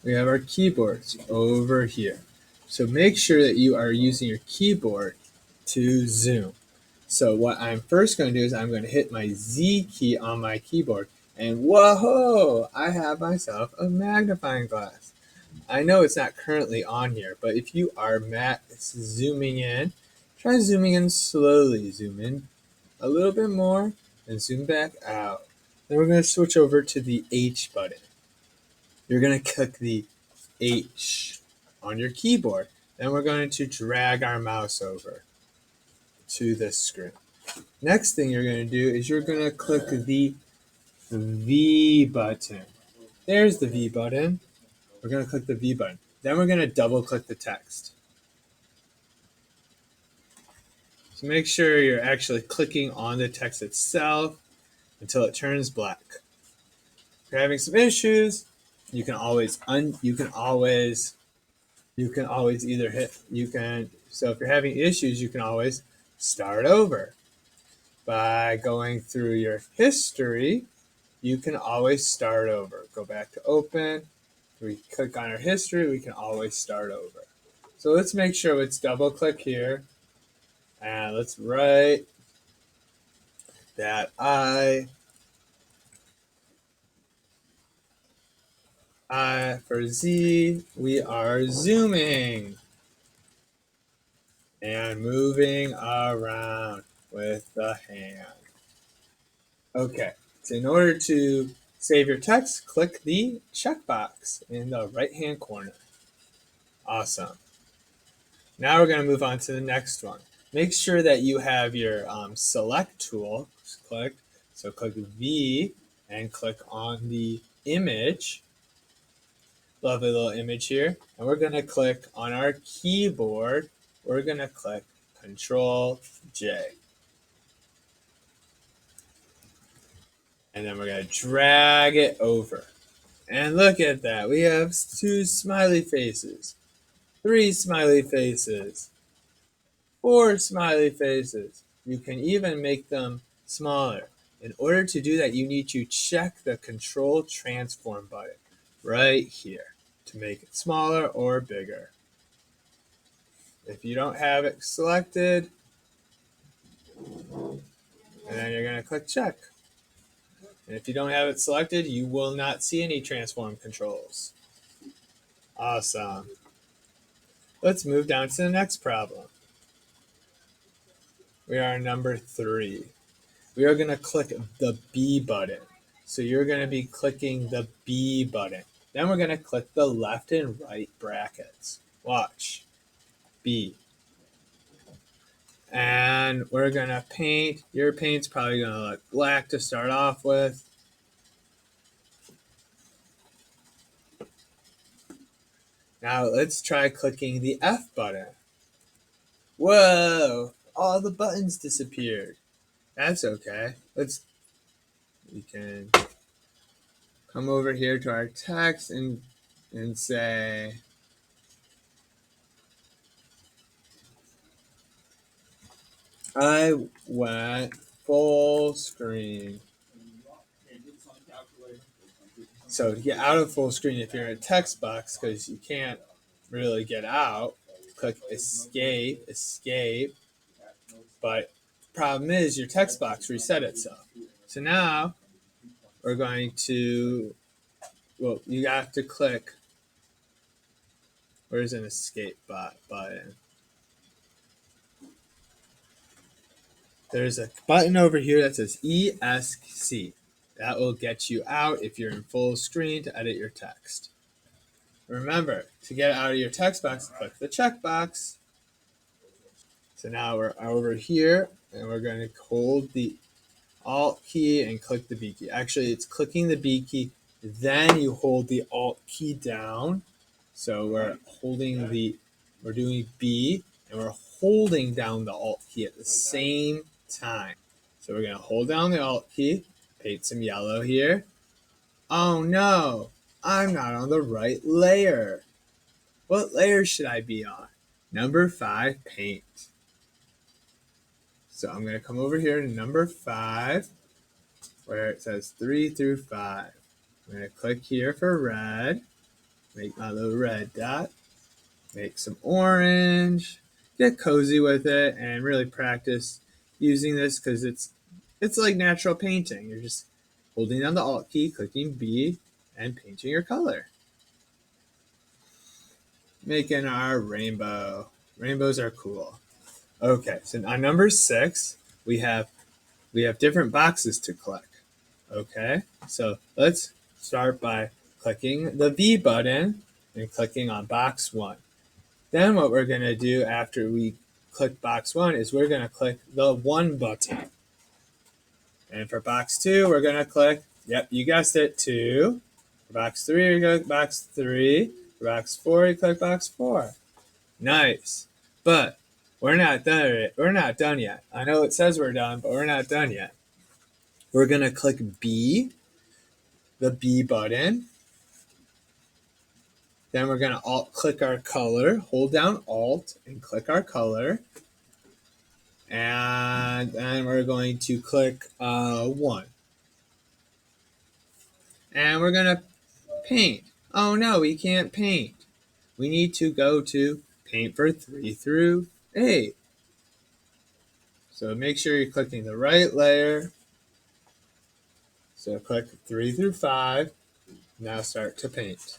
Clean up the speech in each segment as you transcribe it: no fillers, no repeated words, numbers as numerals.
we have our keyboards over here. So make sure that you are using your keyboard to zoom. So what I'm first going to do is I'm going to hit my Z key on my keyboard, and whoa, I have myself a magnifying glass. I know it's not currently on here, but if you are zooming in, try zooming in slowly. Zoom in a little bit more and zoom back out. Then we're going to switch over to the H button. You're going to click the H on your keyboard. Then we're going to drag our mouse over to this screen. Next thing you're going to do is you're going to click the V button. There's the V button. We're going to click the V button. Then we're going to double click the text. So make sure you're actually clicking on the text itself until it turns black. If you're having some issues, you can always either hit so if you're having issues, you can always start over. By going through your history, you can always start over. Go back to open. We click on our history, we can always start over. So let's make sure let's double click here and let's write that I for Z, we are zooming and moving around with the hand. Okay, so in order to save your text, click the checkbox in the right-hand corner. Awesome. Now we're going to move on to the next one. Make sure that you have your select tool clicked. So click V and click on the image. Lovely little image here. And we're going to click on our keyboard. We're going to click Control J. And then we're going to drag it over. And look at that. We have 2 smiley faces, 3 smiley faces, 4 smiley faces. You can even make them smaller. In order to do that, you need to check the Control Transform button right here to make it smaller or bigger. If you don't have it selected, and then you're going to click check. And if you don't have it selected, you will not see any transform controls. Awesome. Let's move down to the next problem. We are number 3. We are going to click the B button. So you're going to be clicking the B button. Then we're going to click the left and right brackets. Watch. B. And we're going to paint. Your paint's probably going to look black to start off with. Now let's try clicking the F button. Whoa! All the buttons disappeared. That's okay. We can come over here to our text and say, I went full screen. So to get out of full screen, if you're in a text box, because you can't really get out, click escape. But the problem is your text box reset itself. So now we're going to, you have to click, where's an escape button? There's a button over here that says ESC. That will get you out if you're in full screen to edit your text. Remember, to get out of your text box, click the checkbox. So now we're over here, and we're going to hold the Alt key and click the B key. Actually, it's clicking the B key, then you hold the Alt key down. So we're doing B, and we're holding down the Alt key at the same time. So we're going to hold down the Alt key, paint some yellow here. Oh no, I'm not on the right layer. What layer should I be on? Number 5, paint. So I'm going to come over here to number 5, where it says 3 through 5. I'm going to click here for red. Make my little red dot. Make some orange. Get cozy with it and really practice using this because it's like natural painting. You're just holding down the Alt key, clicking B, and painting your color. Making our rainbow. Rainbows are cool. Okay, so on number 6, we have different boxes to click. Okay, so let's start by clicking the V button and clicking on box 1. Then what we're going to do after we click box 1 is we're going to click the 1 button. And for box 2, we're going to click, yep, you guessed it, 2. For box 3, we click box 3. For box 4, we click box 4. Nice. But we're not done. We're not done yet. I know it says we're done, but we're not done yet. We're going to click B, the B button. Then we're going to Alt click our color. Hold down Alt and click our color. And then we're going to click 1. And we're going to paint. Oh no, we can't paint. We need to go to paint for 3 through 8. So make sure you're clicking the right layer. So click 3 through 5. Now start to paint.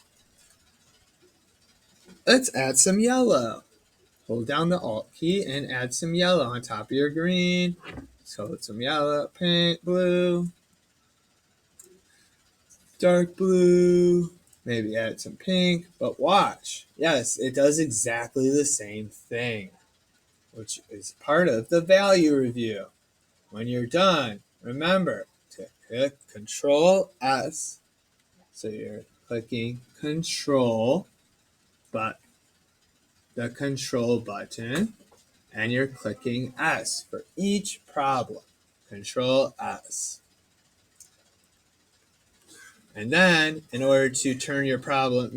Let's add some yellow. Hold down the Alt key and add some yellow on top of your green. So hold some yellow, pink, blue, dark blue, maybe add some pink, but watch. Yes, it does exactly the same thing, which is part of the value review. When you're done, remember to click Control S. So you're clicking Control, but the Control button, and you're clicking S for each problem. Control S. And then, in order to turn your project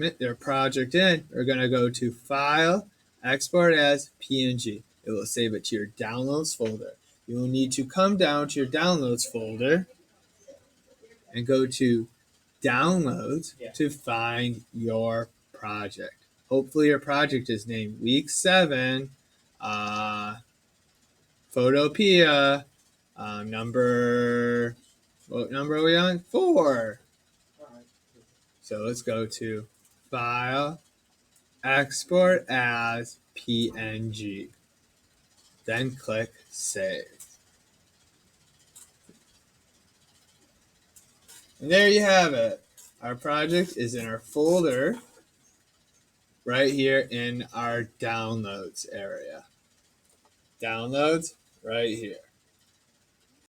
in, we're going to go to File, Export as PNG. It will save it to your Downloads folder. You will need to come down to your Downloads folder and go to Downloads to find your project. Hopefully your project is named Week 7, Photopia, what number are we on? 4. So let's go to File, Export as PNG. Then click Save. And there you have it. Our project is in our folder right here in our Downloads area. Downloads right here.